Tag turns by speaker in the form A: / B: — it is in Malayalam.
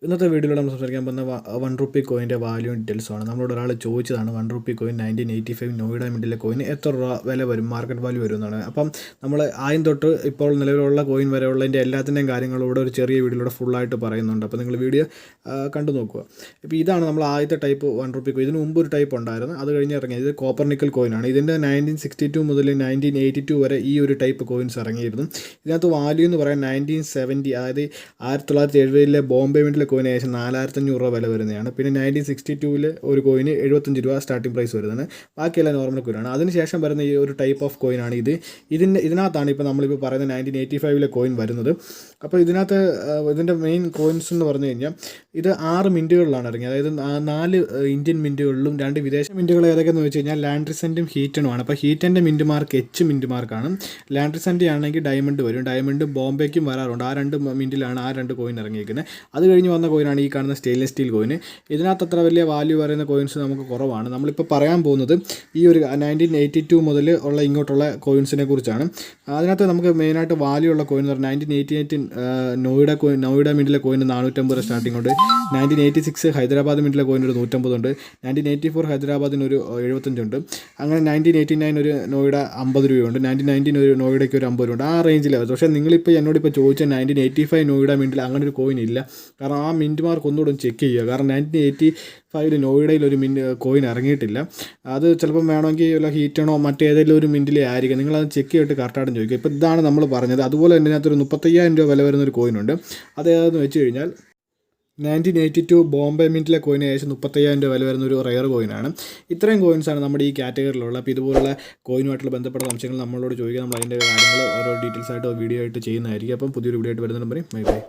A: ഇന്നത്തെ വീഡിയോയിൽ നമ്മൾ സംസാരിക്കാൻ പോകുന്ന ₹1 കോയിൻ്റെ വാല്യൂ ഡീറ്റെയിൽസാണ്. നമ്മളോട് ഒരാൾ ചോദിച്ചതാണ് ₹1 കോയിൻ 1985 നോയിഡ മിൻറ്റിലെ കോയിന് എത്ര രൂപ വില വരും, മാർക്കറ്റ് വാല്യൂ വരും എന്നാണ്. അപ്പം നമ്മൾ ആദ്യം തൊട്ട് ഇപ്പോൾ നിലവിലുള്ള കോയിൻ വരെ ഉള്ളതിൻ്റെ എല്ലാത്തിൻ്റെയും കാര്യങ്ങളിലൂടെ ഒരു ചെറിയ വീഡിയോയിലൂടെ ഫുള്ളായിട്ട് പറയുന്നുണ്ട്. അപ്പോൾ നിങ്ങൾ വീഡിയോ കണ്ടു നോക്കുക. ഇപ്പോൾ ഇതാണ് നമ്മൾ ആദ്യത്തെ ടൈപ്പ് ₹1 കോയിൻ. ഇതിന് മുമ്പ് ഒരു ടൈപ്പ് ഉണ്ടായിരുന്നു, അത് കഴിഞ്ഞ് ഇറങ്ങിയത് ഇത് കോപ്പർനിക്കൽ കോയിനാണ്. ഇതിൻ്റെ 1962 മുതൽ 1982 വരെ ഈ ഒരു ടൈപ്പ് കോയിൻസ് ഇറങ്ങിയിരുന്നു. ഇതിനകത്ത് വാല്യൂ എന്ന് പറയാൻ 1970, അതായത് 1970 ബോംബെ മിൻറ്റിലെ കോയിന് ഏകദേശം ₹4500 വില വരുന്നതാണ്. പിന്നെ 1962 ഒരു കോയിന് ₹75 സ്റ്റാർട്ടിംഗ് പ്രൈസ് വരുന്നതാണ്. ബാക്കിയെല്ലാം നോർമൽ കോയിനാണ്. അതിനുശേഷം വരുന്ന ഈ ഒരു ടൈപ്പ് ഓഫ് കോയിനാണ് ഇത്. ഇതിനകത്താണ് ഇപ്പോൾ നമ്മളിപ്പോൾ പറയുന്ന 1985 കോയിൻ വരുന്നത്. അപ്പോൾ ഇതിൻ്റെ മെയിൻ കോയിൻസ് എന്ന് പറഞ്ഞു കഴിഞ്ഞാൽ ഇത് 6 മിൻറ്റുകളിലാണ് ഇറങ്ങിയത്. അതായത് 4 ഇന്ത്യൻ മിൻറ്റുകളിലും 2 വിദേശ മിൻറ്റുകൾ ഏതൊക്കെയെന്ന് വെച്ച് കഴിഞ്ഞാൽ ലാൻഡ്രിസെൻറ്റും ഹീറ്റനുമാണ്. അപ്പോൾ ഹീറ്റൻ്റെ മിൻറ്റ് മാർക്ക് H മിൻറ്റ് മാർക്കാണ്. ലാൻഡ്രിസെൻറ്റ് ആണെങ്കിൽ ഡയമണ്ട് വരും. ഡയമണ്ട് ബോംബെക്കും വരാറുണ്ട്. ആ 2 മിൻറ്റിലാണ് ആ 2 കോയിൻ ഇറങ്ങിയിരിക്കുന്നത്. അത് കഴിഞ്ഞ് വന്ന കോയിനാണ് ഈ കാണുന്ന സ്റ്റെയിൻലെസ് സ്റ്റീൽ കോയിന്. ഇതിനകത്ത് അത്ര വലിയ വാല്യൂ പറയുന്ന കോയിൻസ് നമുക്ക് കുറവാണ്. നമ്മളിപ്പോൾ പറയാൻ പോകുന്നത് ഈ ഒരു 1982 മുതൽ ഉള്ള ഇങ്ങോട്ടുള്ള കോയിൻസിനെ കുറിച്ചാണ്. അതിനകത്ത് നമുക്ക് മെയിനായിട്ട് വാല്യൂ ഉള്ള കോയിൻ എന്ന് പറഞ്ഞാൽ 1988 നോയിഡ മിൻറ്റിലെ കോയിന് ₹450 സ്റ്റാർട്ടിംഗ് ഉണ്ട്. 1986 ഹൈദരാബാദ് മിൻറ്റിലെ കോയിന് ഒരു ₹150 ഉണ്ട്. 1984 ഹൈദരാബാദിന് ഒരു 75 ഉണ്ട്. അങ്ങനെ 1989 ഒരു നോയിഡ ₹50 ഉണ്ട്. 1990 ഒരു നോയിഡയ്ക്ക് ഒരു ₹50 ഉണ്ട്. ആ റേഞ്ചിലാണ്. പക്ഷേ നിങ്ങളിപ്പോൾ എന്നോടിപ്പോൾ ചോദിച്ചാൽ 1985 നോയിഡ മിൻറ്റിൽ അങ്ങനെ ഒരു കോയിൻ ഇല്ല. കാരണം ആ മിൻറ്റ് മാർക്ക് ഒന്നുകൂടെ ചെക്ക് ചെയ്യുക. കാരണം 1985 നോയിഡയിൽ ഒരു കോയിൻ ഇറങ്ങിയിട്ടില്ല. അത് ചിലപ്പം വേണമെങ്കിൽ വല്ല ഹീറ്റണോ മറ്റേതെങ്കിലും ഒരു മിൻറ്റിലേ ആയിരിക്കും. നിങ്ങളത് ചെക്ക് ചെയ്തിട്ട് കറക്റ്റായിട്ടും ചോദിക്കുക. ഇപ്പോൾ ഇതാണ് നമ്മൾ പറഞ്ഞത്. അതുപോലെ തന്നെ അതിനകത്തൊരു ₹35,000 വില വരുന്നൊരു കോയിനുണ്ട്. അത് ഏതെന്ന് വെച്ച് കഴിഞ്ഞാൽ 1982 ബോംബെ മിൻറ്റിലെ കോയിന് ഏകദേശം ₹35,000 വില വരുന്ന ഒരു റെയർ കോയിനാണ്. ഇത്രയും കോയിൻസാണ് നമ്മുടെ ഈ കാറ്റഗറിയിലുള്ള. അപ്പോൾ ഇതുപോലുള്ള കോയിനുമായിട്ടുള്ള ബന്ധപ്പെട്ട സംശയങ്ങൾ നമ്മളോട് ചോദിക്കുക. നമ്മൾ അതിൻ്റെ കാര്യങ്ങൾ ഓരോ ഡീറ്റെയിൽസ് ആയിട്ട് വീഡിയോ ആയിട്ട് ചെയ്യുന്നതായിരിക്കും. അപ്പം പുതിയൊരു വീഡിയോ ആയിട്ട് വരുന്ന നമ്പർ ബൈ ബൈ.